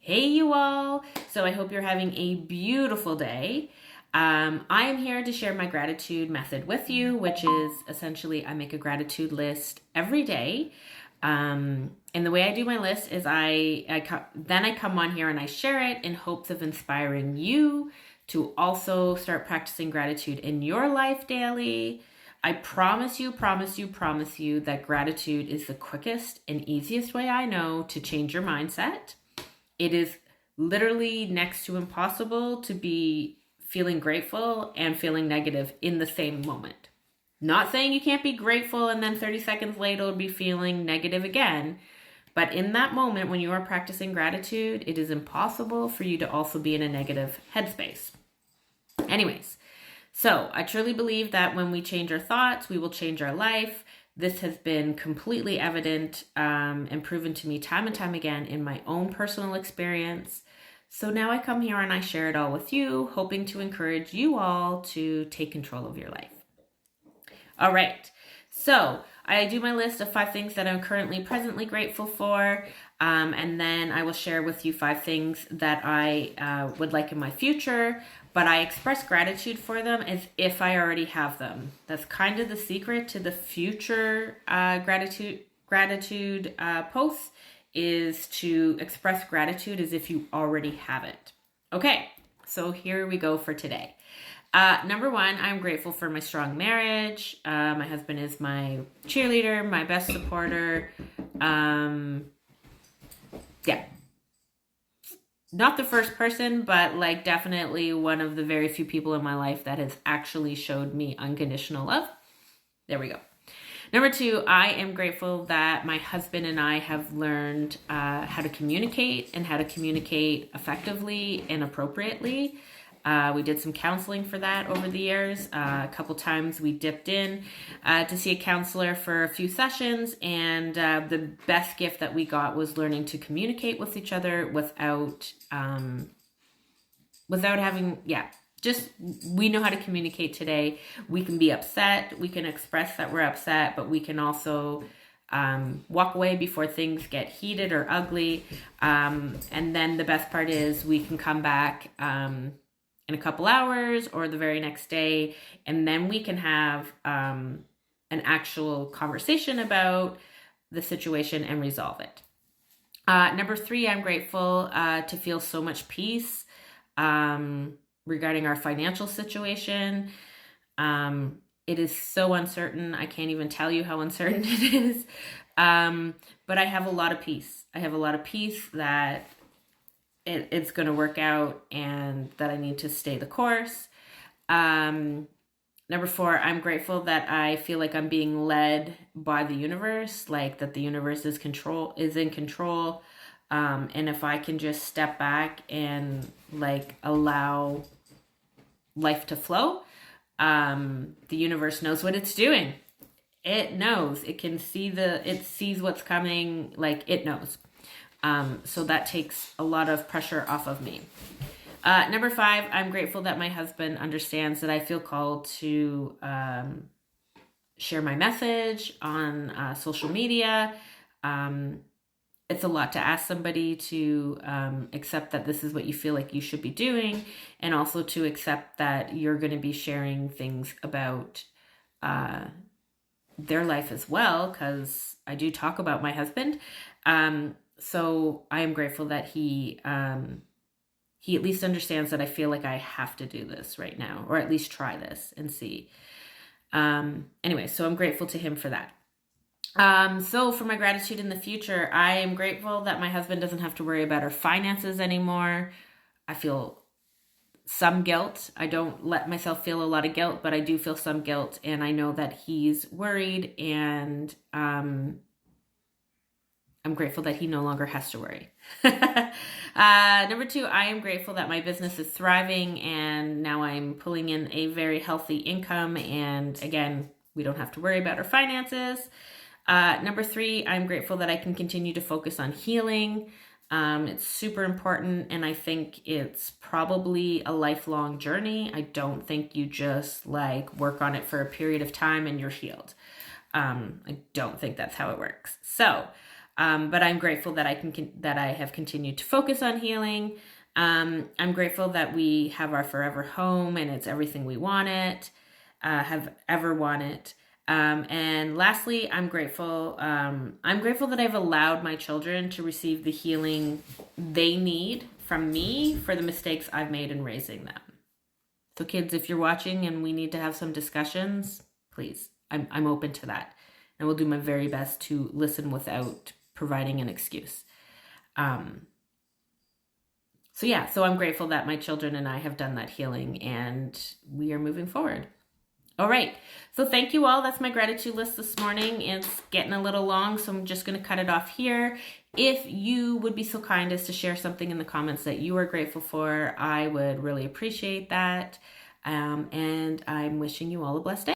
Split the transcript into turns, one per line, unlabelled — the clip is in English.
Hey, you all. So I hope you're having a beautiful day. I am here to share my gratitude method with you, which is essentially I make a gratitude list every day. And the way I do my list is then I come on here and I share it in hopes of inspiring you to also start practicing gratitude in your life daily. I promise you that gratitude is the quickest and easiest way I know to change your mindset. It is literally next to impossible to be feeling grateful and feeling negative in the same moment. Not saying you can't be grateful and then 30 seconds later be feeling negative again, but in that moment when you are practicing gratitude, it is impossible for you to also be in a negative headspace. Anyways, so I truly believe that when we change our thoughts, we will change our life. This has been completely evident and proven to me time and time again in my own personal experience. So now I come here and I share it all with you, hoping to encourage you all to take control of your life. All right. So I do my list of 5 things that I'm currently presently grateful for. And then I will share with you 5 things that I would like in my future, but I express gratitude for them as if I already have them. That's kind of the secret to the future gratitude posts, is to express gratitude as if you already have it. Okay, so here we go for today. Number 1, I'm grateful for my strong marriage. My husband is my cheerleader, my best supporter. Yeah. Not the first person, but like definitely one of the very few people in my life that has actually showed me unconditional love. There we go. Number 2, I am grateful that my husband and I have learned how to communicate and how to communicate effectively and appropriately. We did some counseling for that over the years. A couple times we dipped in to see a counselor for a few sessions, and the best gift that we got was learning to communicate with each other without having, just we know how to communicate today. We can be upset, we can express that we're upset, but we can also walk away before things get heated or ugly. And then the best part is we can come back in a couple hours or the very next day, and then we can have an actual conversation about the situation and resolve it. Number 3, I'm grateful to feel so much peace regarding our financial situation. It is so uncertain. I can't even tell you how uncertain it is. But I have a lot of peace. I have a lot of peace that it's going to work out and that I need to stay the course. Number 4, I'm grateful that I feel like I'm being led by the universe, like that the universe is in control. And if I can just step back and like allow life to flow, the universe knows what it's doing. It knows. It sees what's coming, like it knows. So that takes a lot of pressure off of me. Number 5, I'm grateful that my husband understands that I feel called to share my message on social media. It's a lot to ask somebody to accept that this is what you feel like you should be doing, and also to accept that you're going to be sharing things about their life as well, because I do talk about my husband. So I am grateful that he at least understands that I feel like I have to do this right now, or at least try this and see. Anyway, so I'm grateful to him for that. So for my gratitude in the future, I am grateful that my husband doesn't have to worry about our finances anymore. I feel some guilt. I don't let myself feel a lot of guilt, but I do feel some guilt, and I know that he's worried, and I'm grateful that he no longer has to worry. Number 2, I am grateful that my business is thriving, and now I'm pulling in a very healthy income, and again, we don't have to worry about our finances. Number 3, I'm grateful that I can continue to focus on healing. It's super important, and I think it's probably a lifelong journey. I don't think you just like work on it for a period of time and you're healed. I don't think that's how it works. So But I'm grateful that that I have continued to focus on healing. I'm grateful that we have our forever home and it's everything we want it, have ever wanted. And lastly, I'm grateful. I'm grateful that I've allowed my children to receive the healing they need from me for the mistakes I've made in raising them. So kids, if you're watching and we need to have some discussions, please, I'm open to that. And will do my very best to listen without providing an excuse. So I'm grateful that my children and I have done that healing and we are moving forward. All right. So thank you all. That's my gratitude list this morning. It's getting a little long, so I'm just going to cut it off here. If you would be so kind as to share something in the comments that you are grateful for, I would really appreciate that. And I'm wishing you all a blessed day.